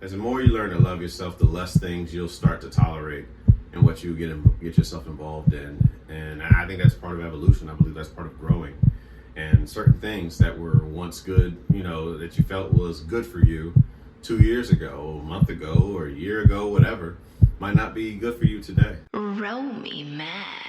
As the more you learn to love yourself, the less things you'll start to tolerate and what you get yourself involved in. And I think that's part of evolution. I believe that's part of growing. And certain things that were once good, that you felt was good for you 2 years ago, a month ago, or a year ago, whatever, might not be good for you today. Roll me, Mac.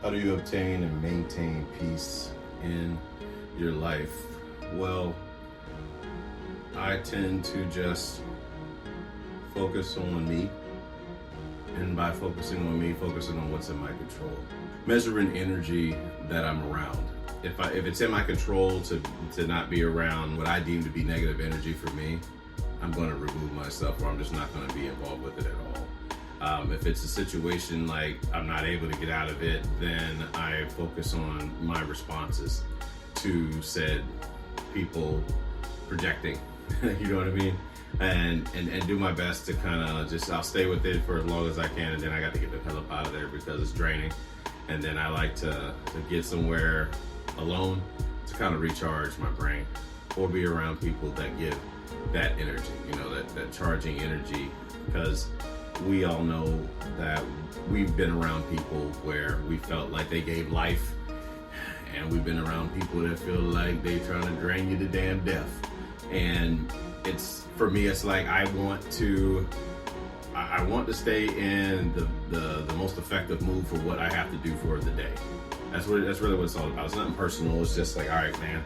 How do you obtain and maintain peace in your life? Well, I tend to just focus on me. And by focusing on me, focusing on what's in my control. Measuring energy that I'm around. If it's in my control to not be around what I deem to be negative energy for me, I'm going to remove myself, or I'm just not going to be involved with it at all. If it's a situation like I'm not able to get out of it, then I focus on my responses to said people projecting, you know what I mean? And do my best to kind of I'll stay with it for as long as I can, and then I got to get the hell up out of there because it's draining. And then I like to get somewhere alone to kind of recharge my brain, or be around people that give that energy, that charging energy, because we all know that we've been around people where we felt like they gave life, and we've been around people that feel like they trying to drain you to damn death. And for me, it's like I want to stay in the most effective mood for what I have to do for the day. That's really what it's all about. It's nothing personal. It's just like, all right, man,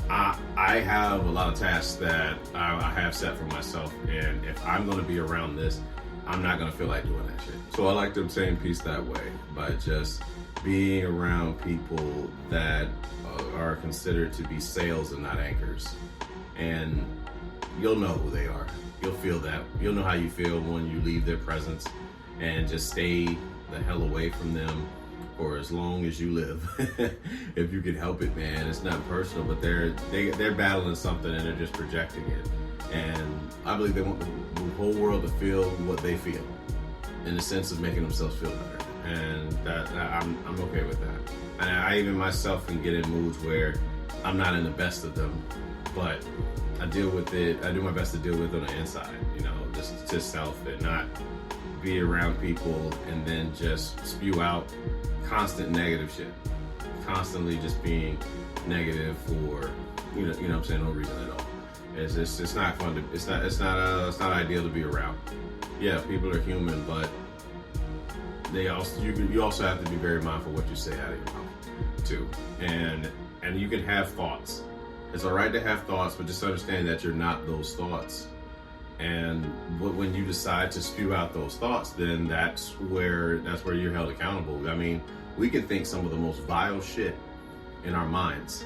I have a lot of tasks that I have set for myself, and if I'm going to be around this, I'm not going to feel like doing that shit. So I like to obtain peace that way, by just being around people that are considered to be sails and not anchors. And you'll know who they are. You'll feel that. You'll know how you feel when you leave their presence, and just stay the hell away from them for as long as you live. If you can help it, man. It's not personal, but they're battling something, and they're just projecting it. And I believe they want the whole world to feel what they feel, in the sense of making themselves feel better. And that I'm okay with that. And I even myself can get in moods where I'm not in the best of them, but I deal with it. I do my best to deal with it on the inside, just self, and not be around people and then just spew out constant negative shit, constantly just being negative for you know what I'm saying, no reason at all. It's not fun to, it's not ideal to be around. Yeah, people are human, but you also have to be very mindful what you say out of your mouth too. And you can have thoughts, It's all right to have thoughts, but just understand that you're not those thoughts. And when you decide to spew out those thoughts, then that's where you're held accountable. I mean, we can think some of the most vile shit in our minds,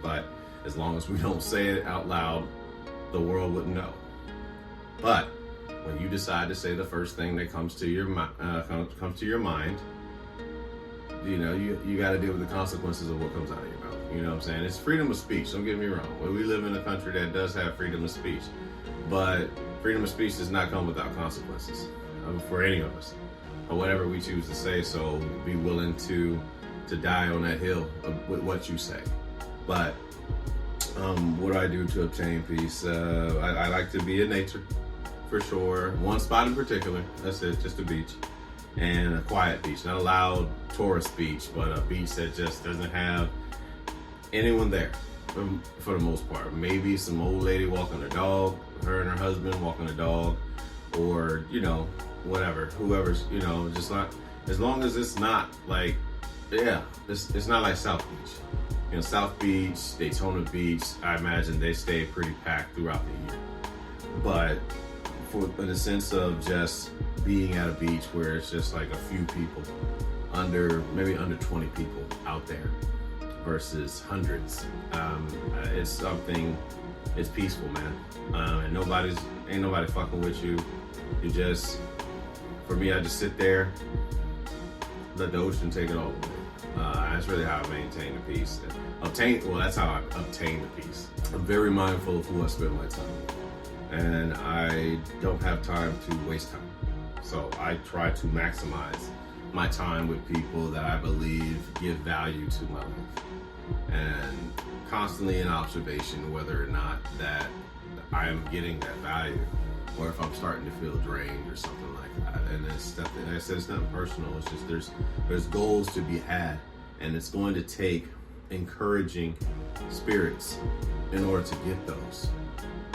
but as long as we don't say it out loud, the world wouldn't know. But when you decide to say the first thing that comes to your mind, you know, you got to deal with the consequences of what comes out of your mouth. You know what I'm saying? It's freedom of speech. Don't get me wrong. We live in a country that does have freedom of speech, but freedom of speech does not come without consequences for any of us, or whatever we choose to say. So be willing to die on that hill with what you say. But what do I do to obtain peace? I like to be in nature, for sure. One spot in particular, that's it, just a beach. And a quiet beach, not a loud tourist beach, but a beach that just doesn't have anyone there for the most part. Maybe some old lady walking her dog, her and her husband walking a dog, or, you know, whatever, whoever's, you know, just not, as long as it's not like, yeah, it's not like South Beach. You know, South Beach, Daytona Beach, I imagine they stay pretty packed throughout the year. But in the sense of just being at a beach where it's just like a few people, maybe under 20 people out there versus hundreds, it's something, it's peaceful, man. And ain't nobody fucking with you. You just, for me, I just sit there, let the ocean take it all away. That's really how I maintain the peace. That's how I obtain the peace. I'm very mindful of who I spend my time with. And I don't have time to waste time. So I try to maximize my time with people that I believe give value to my life. And constantly in observation whether or not that I am getting that value, or if I'm starting to feel drained or something like that. And it's nothing, like I said, it's nothing personal. It's just there's goals to be had, and it's going to take encouraging spirits in order to get those.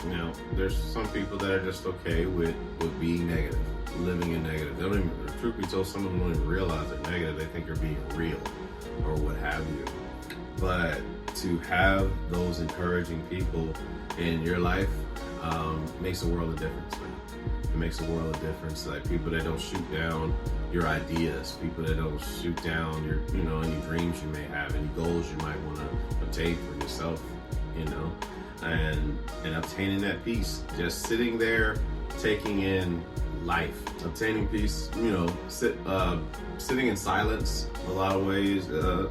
You know, there's some people that are just okay with being negative, living in negative. They don't even, truth be told, some of them don't even realize they're negative. They think they're being real or what have you. But to have those encouraging people in your life makes a world of difference, man. It makes a world of difference. Like people that don't shoot down your ideas, people that don't shoot down your, you know, any dreams you may have, any goals you might want to obtain for yourself, you know, and obtaining that peace, just sitting there, taking in life, obtaining peace, you know, sitting in silence. A lot of ways, a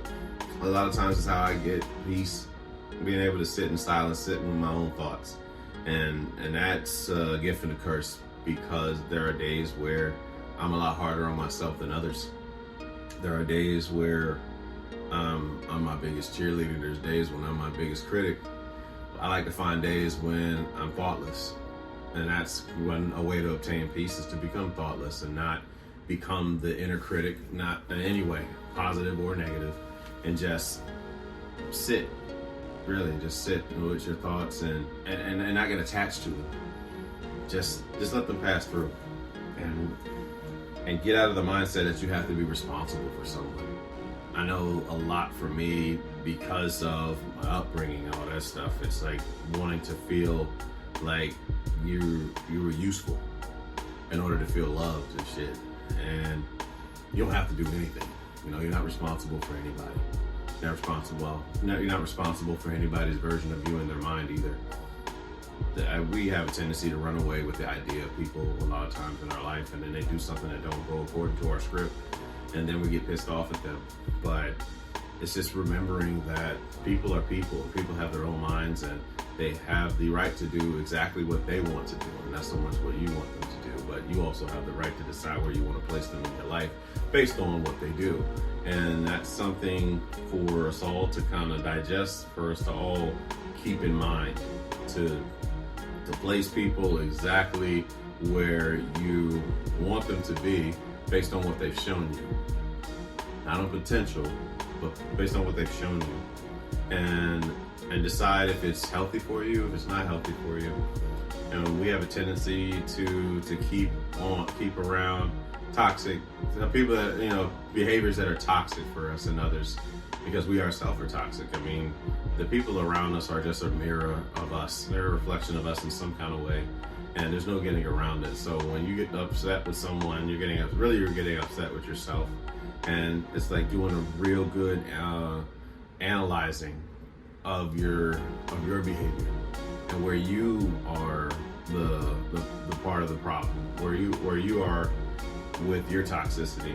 lot of times is how I get peace, being able to sit in silence, sitting with my own thoughts. And that's a gift and a curse, because there are days where I'm a lot harder on myself than others. There are days where I'm my biggest cheerleader. There's days when I'm my biggest critic. I like to find days when I'm thoughtless. And that's a way to obtain peace, is to become thoughtless and not become the inner critic, not in any way, positive or negative, and just sit. Really, just sit with your thoughts and not get attached to them. Just let them pass through, and get out of the mindset that you have to be responsible for someone. I know a lot for me, because of my upbringing and all that stuff. It's like wanting to feel like you were useful in order to feel loved and shit. And you don't have to do anything. You know, you're not responsible for anybody. You're not responsible for anybody's version of you in their mind either. We have a tendency to run away with the idea of people a lot of times in our life, and then they do something that don't go according to our script, and then we get pissed off at them. But it's just remembering that people are people. People have their own minds, and they have the right to do exactly what they want to do, and not so much what you want them to do. But you also have the right to decide where you want to place them in your life based on what they do. And that's something for us all to kind of digest, for us to all keep in mind, to place people exactly where you want them to be based on what they've shown you. Not on potential, but based on what they've shown you. And decide if it's healthy for you, if it's not healthy for you. And we have a tendency to keep around toxic people, that, you know, behaviors that are toxic for us and others, because we ourselves are toxic. I mean, the people around us are just a mirror of us. They're a reflection of us in some kind of way, and there's no getting around it. So when you get upset with someone, you're getting upset with yourself, and it's like doing a real good analyzing of your behavior and where you are the part of the problem, where you are with your toxicity.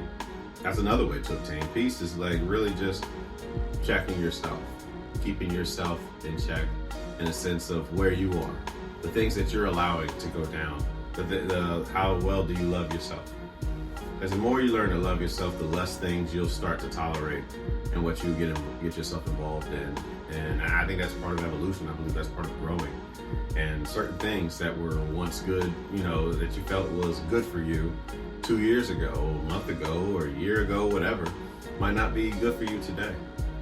That's another way to obtain peace, is like really just checking yourself, keeping yourself in check in a sense of where you are, the things that you're allowing to go down, how well do you love yourself? Because the more you learn to love yourself, the less things you'll start to tolerate and what you get yourself involved in. And I think that's part of evolution. I believe that's part of growing. And certain things that were once good, that you felt was good for you 2 years ago, a month ago, or a year ago, whatever, might not be good for you today.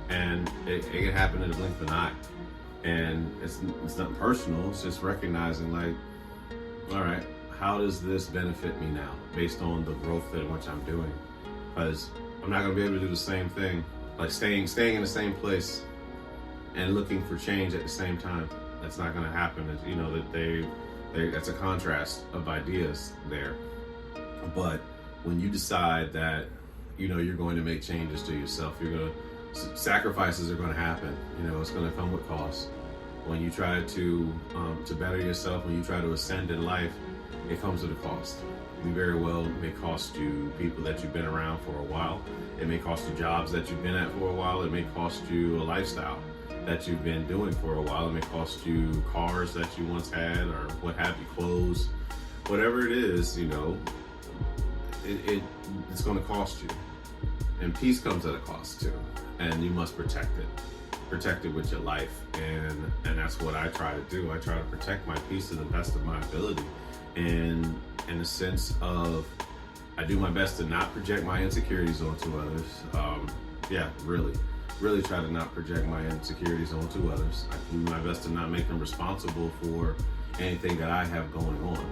And it can happen in the blink of an eye. And it's nothing personal. It's just recognizing, like, all right, how does this benefit me now based on the growth in which I'm doing? Because I'm not going to be able to do the same thing, like staying in the same place and looking for change at the same time. That's not going to happen. That's a contrast of ideas there. But when you decide that, you're going to make changes to yourself, sacrifices are going to happen. It's going to come with cost. When you try to better yourself, when you try to ascend in life, it comes with a cost. It very well may cost you people that you've been around for a while. It may cost you jobs that you've been at for a while. It may cost you a lifestyle that you've been doing for a while. It may cost you cars that you once had, or what have you, clothes, whatever it is. It's going to cost you. And peace comes at a cost too, and you must protect it with your life. And that's what I try to do. I try to protect my peace to the best of my ability, and in the sense of, I do my best to not project my insecurities onto others. Really try to not project my insecurities onto others. I do my best to not make them responsible for anything that I have going on,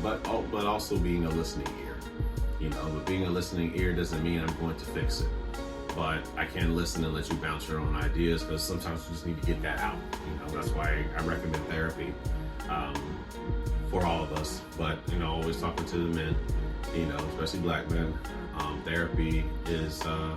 but also being a listening ear. But being a listening ear doesn't mean I'm going to fix it. But I can listen and let you bounce your own ideas, because sometimes you just need to get that out. That's why I recommend therapy for all of us. But always talking to the men, especially black men. Therapy is a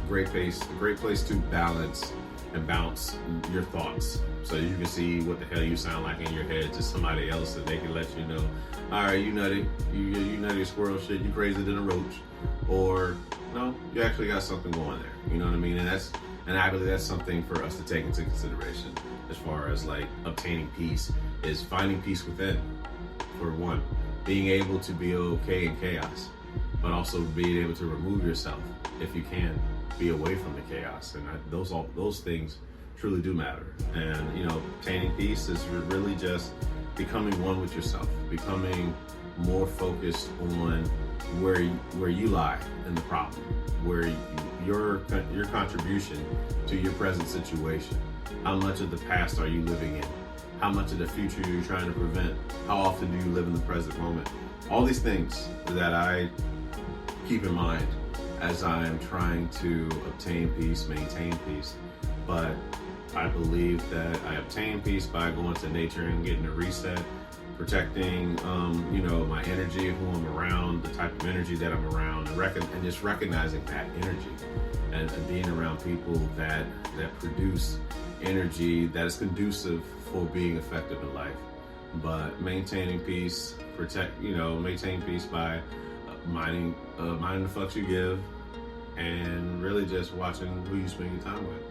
great place to balance and bounce your thoughts, so you can see what the hell you sound like in your head to somebody else, and they can let you know, all right, you nutty, you nutty squirrel shit, you crazy than a roach, or no, you actually got something going there. You know what I mean? And I believe that's something for us to take into consideration as far as like obtaining peace, is finding peace within, for one, being able to be okay in chaos, but also being able to remove yourself, if you can, be away from the chaos. And those things truly do matter. And obtaining peace is really just becoming one with yourself, becoming more focused on where you lie in the problem, where your contribution to your present situation. How much of the past are you living in? How much of the future are you trying to prevent? How often do you live in the present moment? All these things that I keep in mind as I'm trying to obtain peace, maintain peace. But I believe that I obtain peace by going to nature and getting a reset, protecting, my energy, who I'm around, the type of energy that I'm around, and just recognizing that energy, and being around people that produce energy that is conducive for being effective in life. But maintaining peace, maintain peace by minding the fucks you give, and really just watching who you spend your time with.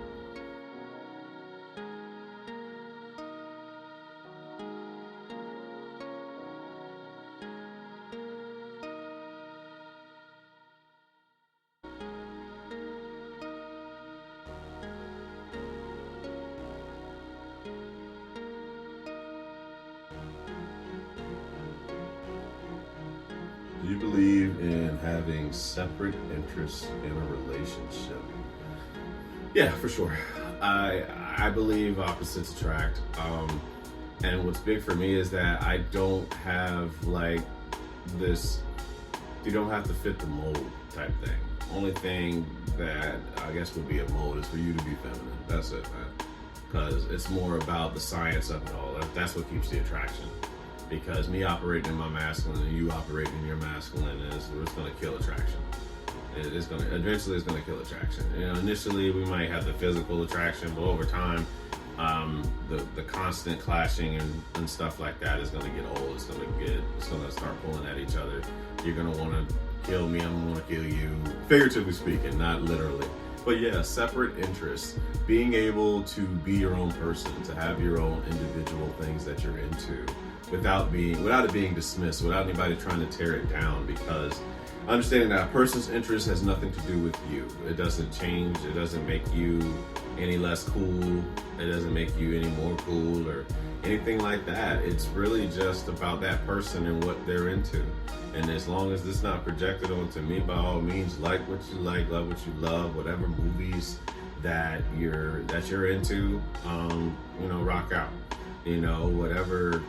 Do you believe in having separate interests in a relationship? Yeah, for sure. I believe opposites attract. And what's big for me is that I don't have like this, you don't have to fit the mold type thing. Only thing that I guess would be a mold is for you to be feminine. That's it, man. Because it's more about the science of it all. That's what keeps the attraction. Because me operating in my masculine and you operating in your masculine it's going to kill attraction. Eventually it's going to kill attraction. You know, initially we might have the physical attraction, but over time, the constant clashing and stuff like that is going to get old. It's going to start pulling at each other. You're going to want to kill me, I'm going to want to kill you, figuratively speaking, not literally. But yeah, separate interests, being able to be your own person, to have your own individual things that you're into, without it being dismissed, without anybody trying to tear it down, because understanding that a person's interest has nothing to do with you. It doesn't change, it doesn't make you any less cool, it doesn't make you any more cool or anything like that. It's really just about that person and what they're into. And as long as it's not projected onto me, by all means, like what you like, love what you love, whatever movies that you're into, rock out. Whatever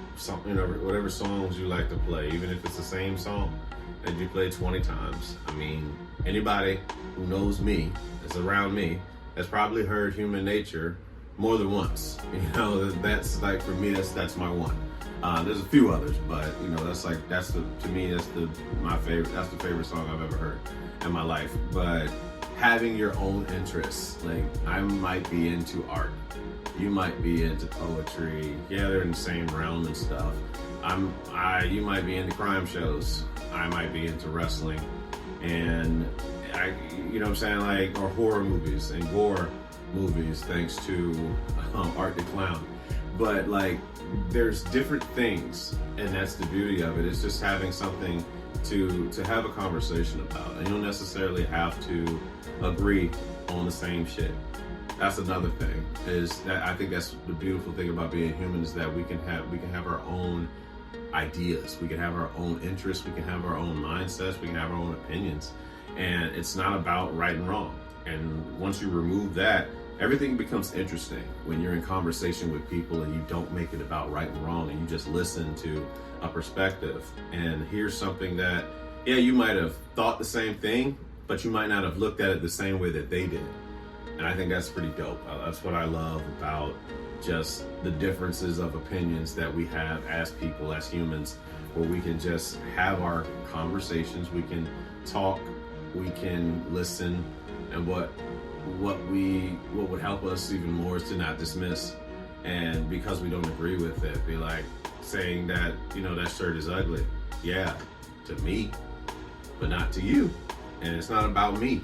songs you like to play, even if it's the same song that you play 20 times. I mean, anybody who knows me, that's around me, has probably heard Human Nature more than once. That's like, for me, that's my one. There's a few others, but that's my favorite. That's the favorite song I've ever heard in my life. But having your own interests, like I might be into art, you might be into poetry. Yeah, they're in the same realm and stuff. You might be into crime shows. I might be into wrestling, and or horror movies and gore movies, thanks to Art the Clown. But there's different things, and that's the beauty of it. It's just having something to have a conversation about, and you don't necessarily have to agree on the same shit. That's another thing. Is that I think that's the beautiful thing about being human, is that we can have our own ideas, we can have our own interests, we can have our own mindsets, we can have our own opinions, and it's not about right and wrong. And once you remove that, everything becomes interesting when you're in conversation with people and you don't make it about right and wrong, and you just listen to a perspective and hear something that, yeah, you might have thought the same thing, but you might not have looked at it the same way that they did. And I think that's pretty dope. That's what I love about just the differences of opinions that we have as people, as humans, where we can just have our conversations, we can talk, we can listen, and what would help us even more is to not dismiss. And because we don't agree with it, be like saying that, that shirt is ugly. Yeah, to me, but not to you. And it's not about me.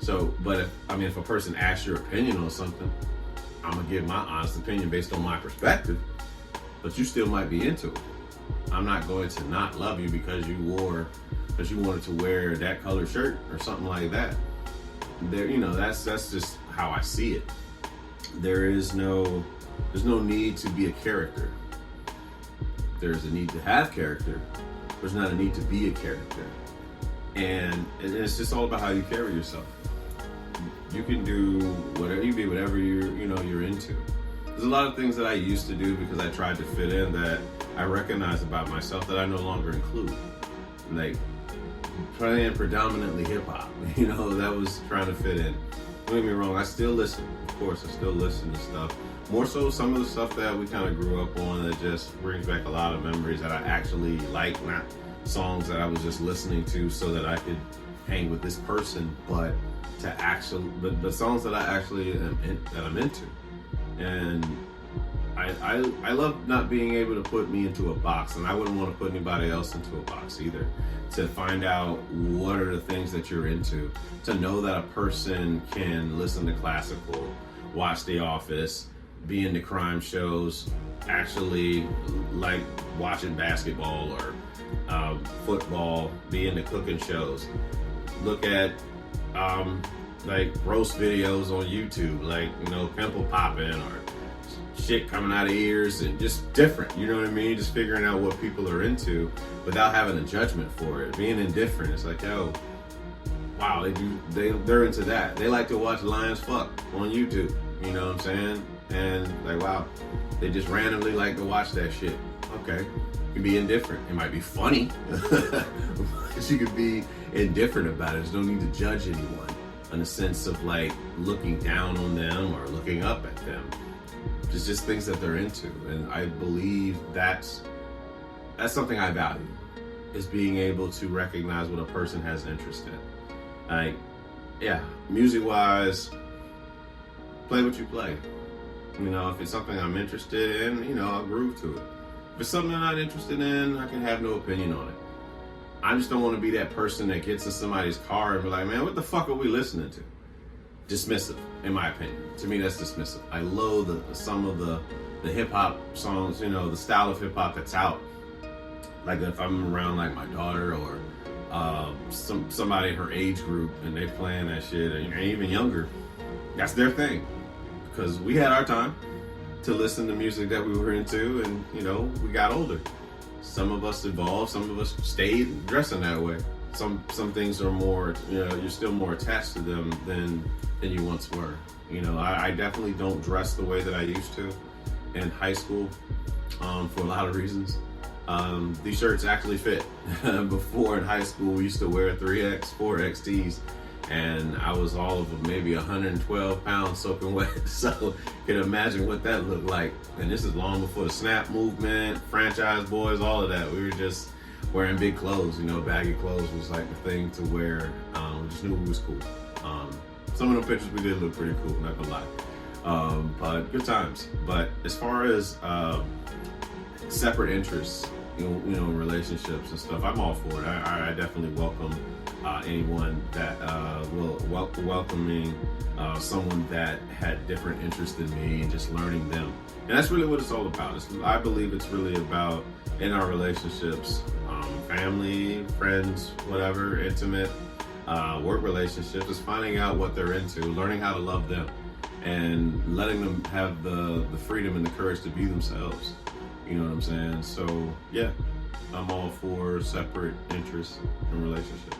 So, but if a person asks your opinion on something, I'm gonna give my honest opinion based on my perspective, but you still might be into it. I'm not going to not love you because you wanted to wear that color shirt or something like that. That's just how I see it. There's no need to be a character. There's a need to have character. There's not a need to be a character. And it's just all about how you carry yourself. You can do whatever, you be whatever you're into. There's a lot of things that I used to do because I tried to fit in that I recognize about myself that I no longer include. Like playing predominantly hip hop, that was trying to fit in. Don't get me wrong, I still listen. Of course, I still listen to stuff. More so some of the stuff that we kind of grew up on that just brings back a lot of memories that I actually like, not songs that I was just listening to so that I could hang with this person, but the songs that I actually that I'm into. And I love not being able to put me into a box, and I wouldn't want to put anybody else into a box either. To find out what are the things that you're into, to know that a person can listen to classical, watch The Office, be into crime shows, actually like watching basketball or football, be into cooking shows, look at roast videos on YouTube, pimple popping or shit coming out of ears, and just different, you know what I mean? Just figuring out what people are into without having a judgment for it, being indifferent. It's like, yo, wow, they're into that. They like to watch lions fuck on YouTube, you know what I'm saying? And wow, they just randomly like to watch that shit. Okay. You can be indifferent. It might be funny, but you could be indifferent about it. There's no need to judge anyone in the sense of like looking down on them or looking up at them. It's just things that they're into. And I believe that's something I value, is being able to recognize what a person has interest in. Like, yeah, music-wise, play what you play. You know, if it's something I'm interested in, you know, I'll groove to it. If it's something I'm not interested in, I can have no opinion on it. I just don't want to be that person that gets in somebody's car and be like, man, what the fuck are we listening to? Dismissive, in my opinion. To me, that's dismissive. I loathe some of the hip-hop songs, you know, the style of hip-hop that's out. Like if I'm around like my daughter or somebody in her age group and they playing that shit, and even younger, that's their thing. Because we had our time to listen to music that we were into, and you know, we got older. Some of us evolved, some of us stayed dressing that way. Some things are more, you know, you're still more attached to them than you once were. You know, I definitely don't dress the way that I used to in high school for a lot of reasons. These shirts actually fit. Before in high school, we used to wear 3X, 4X tees, and I was all of maybe 112 pounds soaking wet. So you can imagine what that looked like. And this is long before the Snap movement, Franchise Boys, all of that. We were just wearing big clothes, you know, baggy clothes was like the thing to wear. We just knew it was cool. Some of the pictures we did look pretty cool, not gonna lie. But good times. But as far as separate interests, you know, relationships and stuff, I'm all for it. I definitely welcome anyone that will welcome me, someone that had different interests than me, and just learning them. And that's really what it's all about. I believe it's really about, in our relationships, family, friends, whatever, intimate, work relationships, is finding out what they're into, learning how to love them, and letting them have the freedom and the courage to be themselves. You know what I'm saying? So yeah, I'm all for separate interests and relationships.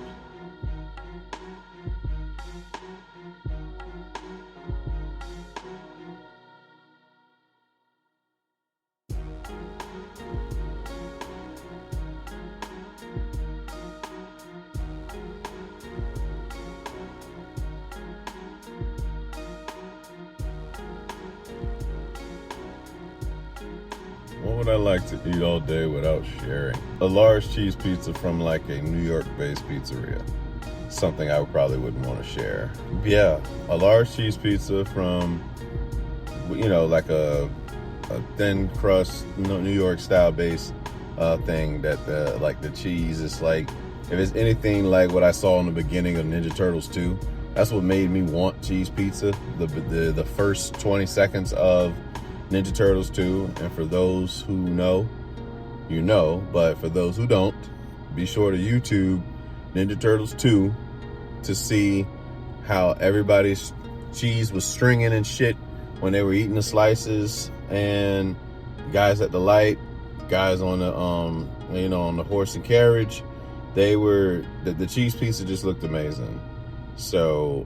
What would I like to eat all day without sharing? A large cheese pizza from like a New York-based pizzeria. Something I probably wouldn't want to share. Yeah, a large cheese pizza from, you know, like a thin crust, New York style based thing that the cheese is like, if it's anything like what I saw in the beginning of Ninja Turtles 2, that's what made me want cheese pizza. The first 20 seconds of Ninja Turtles 2, and for those who know, you know, but for those who don't, be sure to YouTube Ninja Turtles 2 to see how everybody's cheese was stringing and shit when they were eating the slices, and guys at the light, guys on the you know, on the horse and carriage, they were, the cheese pizza just looked amazing. So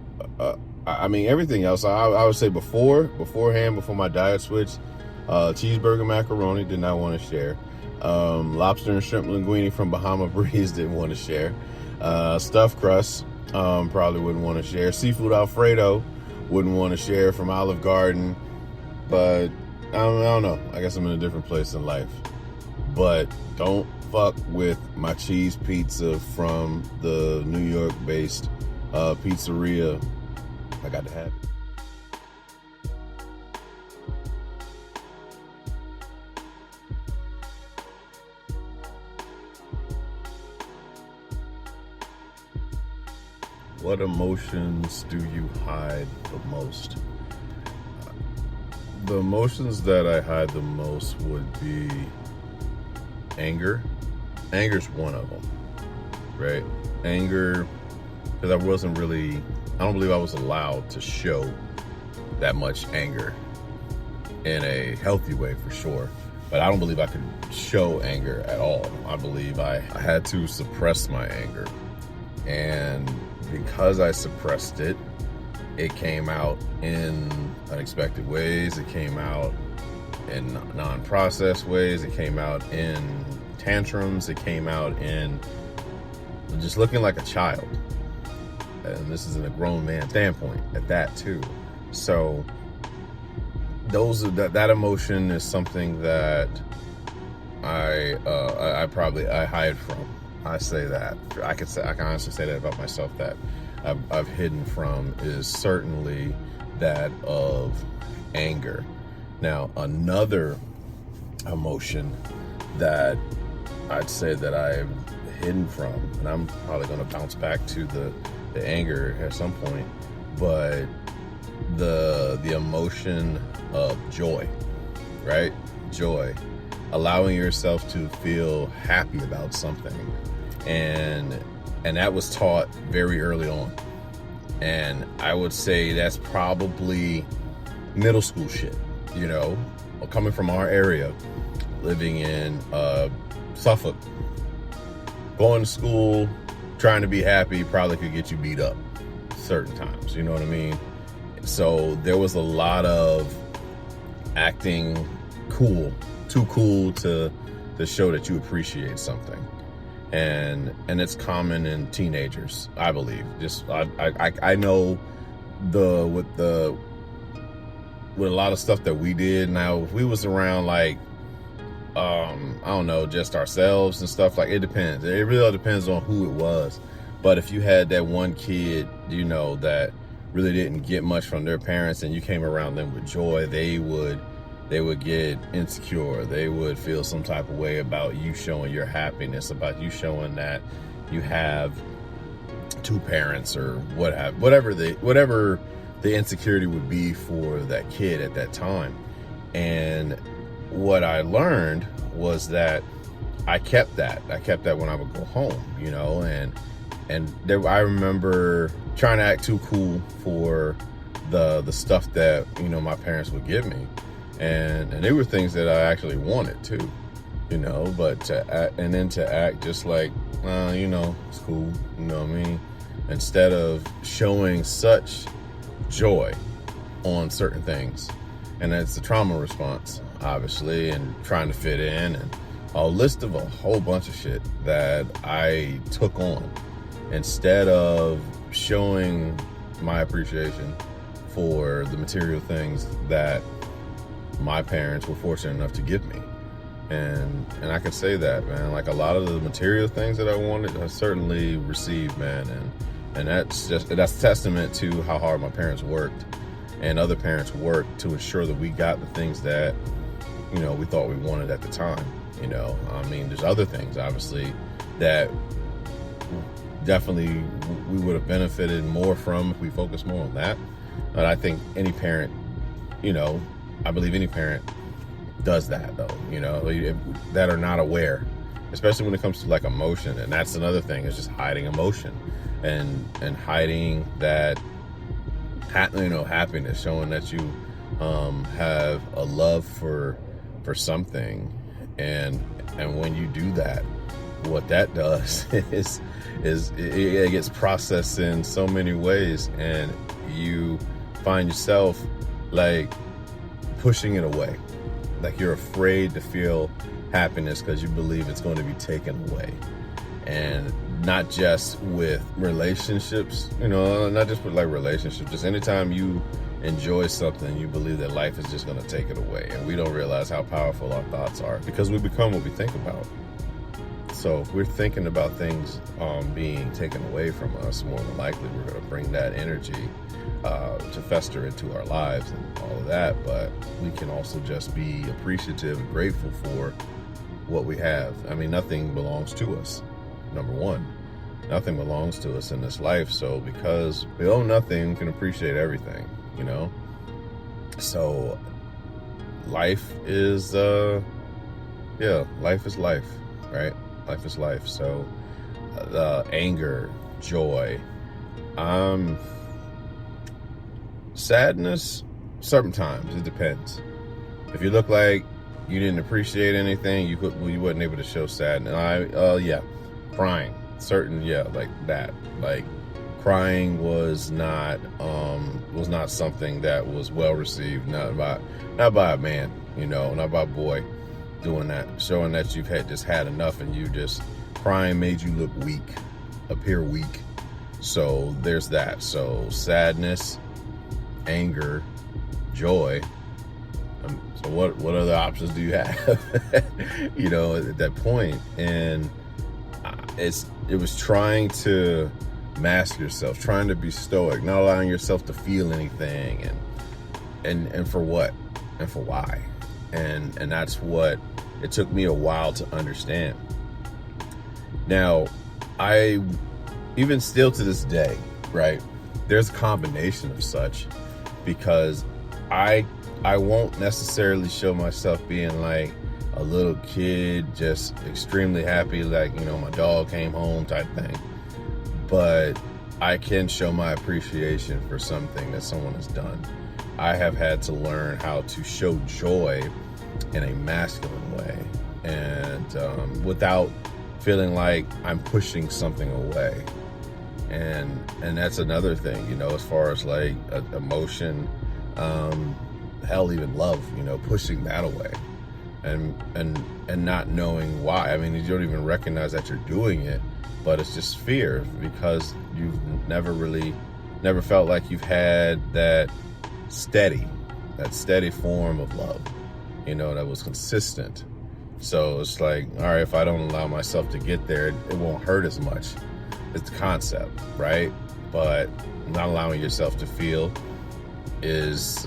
I mean, everything else, I would say beforehand, before my diet switch, cheeseburger macaroni, did not want to share. Lobster and shrimp linguine from Bahama Breeze, didn't want to share. Stuffed crust, probably wouldn't want to share. Seafood Alfredo, wouldn't want to share from Olive Garden. But I don't know. I guess I'm in a different place in life. But don't fuck with my cheese pizza from the New York-based pizzeria. I got to have it. What emotions do you hide the most? The emotions that I hide the most would be anger. Anger's one of them, right? Anger, because I don't believe I was allowed to show that much anger in a healthy way, for sure. But I don't believe I could show anger at all. I believe I had to suppress my anger. And because I suppressed it, it came out in unexpected ways. It came out in non-processed ways. It came out in tantrums. It came out in just looking like a child. And this is in a grown man standpoint at that too. So that emotion is something that I hide from. I say that. I can honestly say that about myself, that I've hidden from is certainly that of anger. Now, another emotion that I'd say that I've hidden from, and I'm probably going to bounce back to the anger at some point, but the emotion of joy, right? Joy, allowing yourself to feel happy about something, and that was taught very early on. And I would say that's probably middle school shit, you know, coming from our area, living in Suffolk, going to school, trying to be happy probably could get you beat up certain times, you know what I mean? So there was a lot of acting cool, too cool to show that you appreciate something. And it's common in teenagers, I believe. Just I know with a lot of stuff that we did. Now, if we was around like I don't know, just ourselves and stuff, like, it depends. It really all depends on who it was. But if you had that one kid, you know, that really didn't get much from their parents, and you came around them with joy, they would get insecure. They would feel some type of way about you showing your happiness, about you showing that you have two parents or whatever the insecurity would be for that kid at that time. And what I learned was that I kept that when I would go home, you know, and I remember trying to act too cool for the stuff that, you know, my parents would give me. And they were things that I actually wanted too, you know, but to act just like, you know, it's cool, you know what I mean? Instead of showing such joy on certain things. And that's the trauma response, obviously, and trying to fit in, and a list of a whole bunch of shit that I took on instead of showing my appreciation for the material things that my parents were fortunate enough to give me. And I can say that, man, like, a lot of the material things that I wanted, I certainly received, man. And that's testament to how hard my parents worked and other parents worked to ensure that we got the things that, you know, we thought we wanted at the time. You know, I mean, there's other things, obviously, that definitely we would have benefited more from if we focused more on that. But I think any parent, you know, I believe any parent does that, though, you know, that are not aware, especially when it comes to like emotion. And that's another thing, is just hiding emotion and hiding that, you know, happiness, showing that you have a love for something. And when you do that, what that does is it gets processed in so many ways, and you find yourself like pushing it away. Like, you're afraid to feel happiness because you believe it's going to be taken away. And not just with relationships, you know, not just with like relationships, just anytime you enjoy something, you believe that life is just going to take it away. And we don't realize how powerful our thoughts are, because we become what we think about. So if we're thinking about things being taken away from us, more than likely we're going to bring that energy to fester into our lives and all of that. But we can also just be appreciative and grateful for what we have. I mean, nothing belongs to us. Number one, nothing belongs to us in this life. So because we own nothing, we can appreciate everything, you know? So life is, life is life, right? Life is life. So anger, joy, sadness, sometimes it depends. If you look like you didn't appreciate anything, you wasn't able to show sadness. Crying, like that. Like, crying was not something that was well received, not by a man, not about boy doing that, showing that you've just had enough, and you just crying made you look weak, appear weak. So there's that. So sadness, anger, joy. So what other options do you have? At that point. And it was trying to mask yourself, trying to be stoic, not allowing yourself to feel anything, and for what and for why. And that's what it took me a while to understand. Now, I even still to this day, right, there's a combination of such, because I won't necessarily show myself being like a little kid, just extremely happy, like, my dog came home type thing. But I can show my appreciation for something that someone has done. I have had to learn how to show joy in a masculine way, and without feeling like I'm pushing something away. And that's another thing, as far as like emotion, hell, even love, pushing that away, and not knowing why. I mean, you don't even recognize that you're doing it, but it's just fear, because you've never felt like you've had that steady form of love, that was consistent. So it's like, all right, if I don't allow myself to get there, it won't hurt as much. It's the concept, right? But not allowing yourself to feel is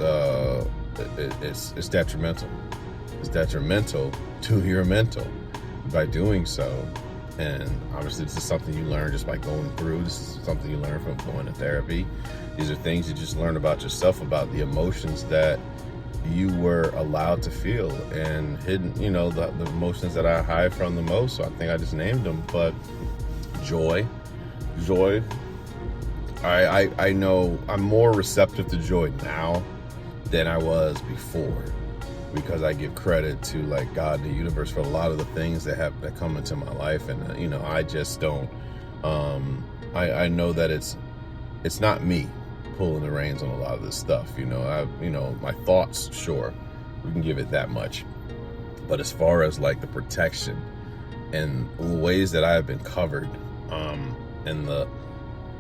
it's detrimental. It's detrimental to your mental by doing so. And obviously this is something you learn just by going through. This is something you learn from going to therapy. These are things you just learn about yourself, about the emotions that you were allowed to feel and hidden, the emotions that I hide from the most. So I think I just named them, but joy. I know I'm more receptive to joy now than I was before, because I give credit to like God, the universe, for a lot of the things that come into my life. And I just don't I know that it's not me pulling the reins on a lot of this stuff. My thoughts, sure, we can give it that much, but as far as like the protection and the ways that I have been covered in the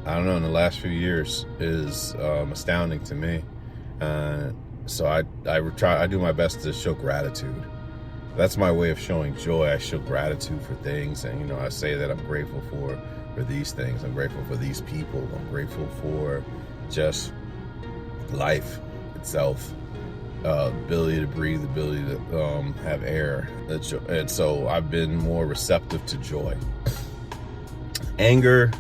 last few years is astounding to me. So I do my best to show gratitude. That's my way of showing joy. I show gratitude for things, and I say that I'm grateful for these things. I'm grateful for these people. I'm grateful for just life itself, ability to breathe, ability to have air. And so I've been more receptive to joy. Anger,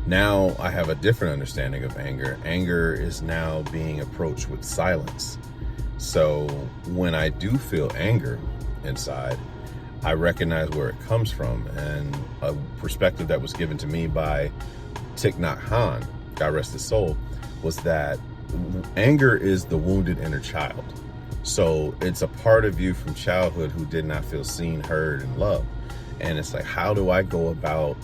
now I have a different understanding of anger. Anger is now being approached with silence. So when I do feel anger inside, I recognize where it comes from. And a perspective that was given to me by Thich Nhat Hanh, God rest his soul, was that anger is the wounded inner child. So it's a part of you from childhood who did not feel seen, heard, and loved. And it's like, how do I go about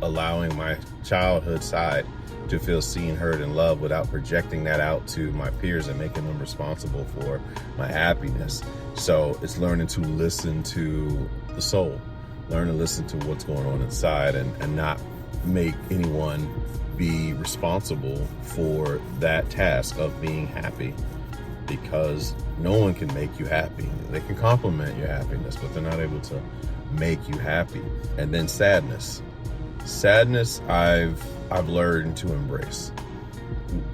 allowing my childhood side to feel seen, heard, and loved without projecting that out to my peers and making them responsible for my happiness? So it's learning to listen to the soul, learn to listen to what's going on inside, and not make anyone be responsible for that task of being happy, because no one can make you happy. They can compliment your happiness, but they're not able to make you happy. And then sadness, I've learned to embrace,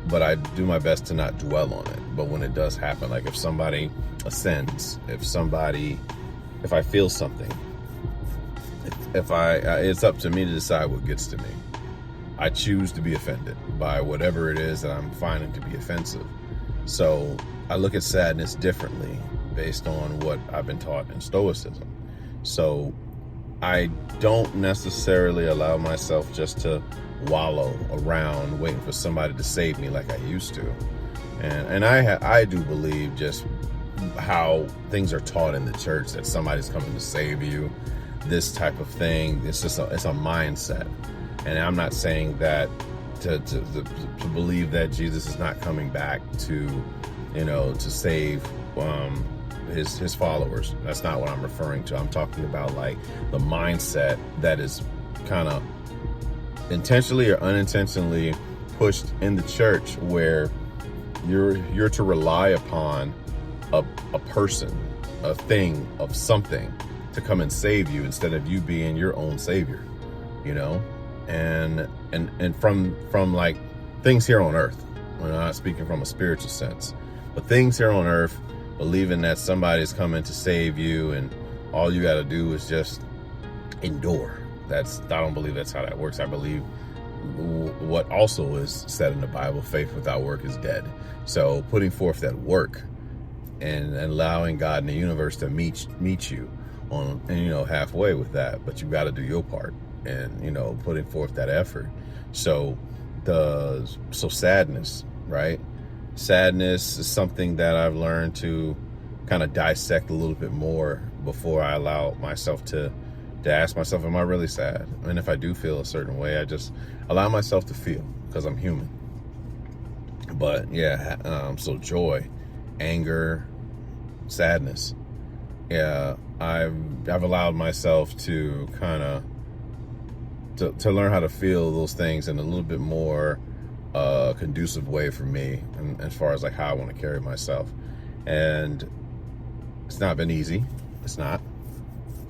but I do my best to not dwell on it. But when it does happen, like if somebody offends, if I feel something, it's up to me to decide what gets to me. I choose to be offended by whatever it is that I'm finding to be offensive. So I look at sadness differently based on what I've been taught in Stoicism. So I don't necessarily allow myself just to wallow around waiting for somebody to save me like I used to. And I do believe just how things are taught in the church, that somebody's coming to save you, this type of thing. It's just it's a mindset. And I'm not saying that to believe that Jesus is not coming back to save his followers. That's not what I'm referring to. I'm talking about like the mindset that is kind of intentionally or unintentionally pushed in the church, where you're to rely upon a person, a thing, of something to come and save you, instead of you being your own savior, you know? And from like things here on earth. We're not speaking from a spiritual sense, but things here on earth, believing that somebody's coming to save you and all you got to do is just endure. I don't believe that's how that works. I believe what also is said in the Bible, faith without work is dead. So putting forth that work and allowing God in the universe to meet you on, and you know, halfway with that, but you got to do your part, and you know, putting forth that effort. So sadness, right? Sadness is something that I've learned to kind of dissect a little bit more before I allow myself to ask myself, am I really sad? And if I do feel a certain way, I just allow myself to feel, because I'm human. But yeah, so joy, anger, sadness. Yeah, I've allowed myself to kind of to learn how to feel those things in a little bit more conducive way for me, and as far as like how I want to carry myself. And it's not been easy. It's not.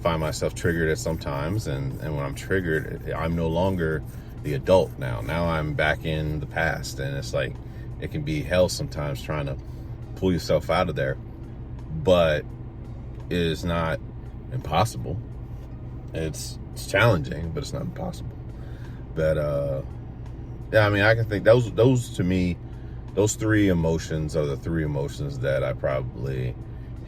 Find myself triggered at sometimes, and when I'm triggered, I'm no longer the adult now. Now I'm back in the past, and it's like it can be hell sometimes trying to pull yourself out of there, but it is not impossible. It's challenging, but it's not impossible. But yeah, I mean, I can think those to me, those three emotions are the three emotions that I probably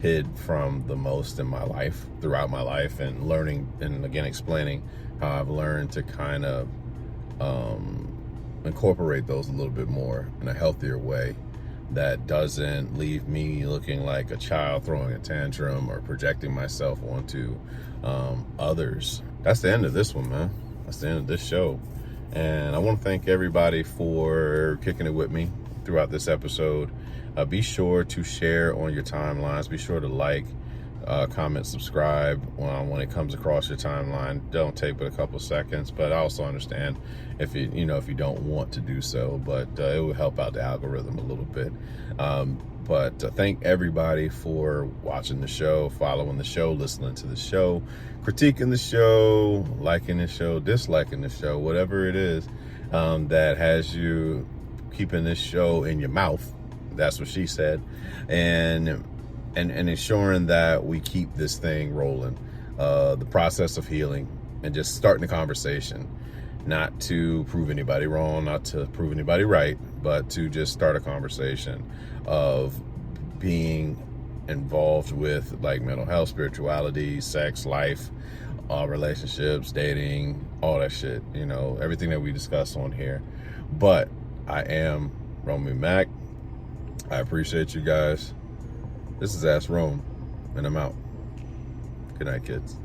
hid from the most in my life, throughout my life, and learning, and again explaining how I've learned to kind of incorporate those a little bit more in a healthier way that doesn't leave me looking like a child throwing a tantrum or projecting myself onto others. That's the end of this one, man. That's the end of this show. And I want to thank everybody for kicking it with me throughout this episode. Be sure to share on your timelines. Be sure to like, comment, subscribe when it comes across your timeline. Don't take but a couple seconds, but I also understand if you don't want to do so, but it will help out the algorithm a little bit. But thank everybody for watching the show, following the show, listening to the show, critiquing the show, liking the show, disliking the show, whatever it is that has you keeping this show in your mouth. That's what she said. And ensuring that we keep this thing rolling, the process of healing, and just starting the conversation, not to prove anybody wrong, not to prove anybody right, but to just start a conversation of being involved with like mental health, spirituality, sex, life, relationships, dating, all that shit, everything that we discuss on here. But I am Romy Mac. I appreciate you guys. This is Ask Rome, and I'm out. Good night, kids.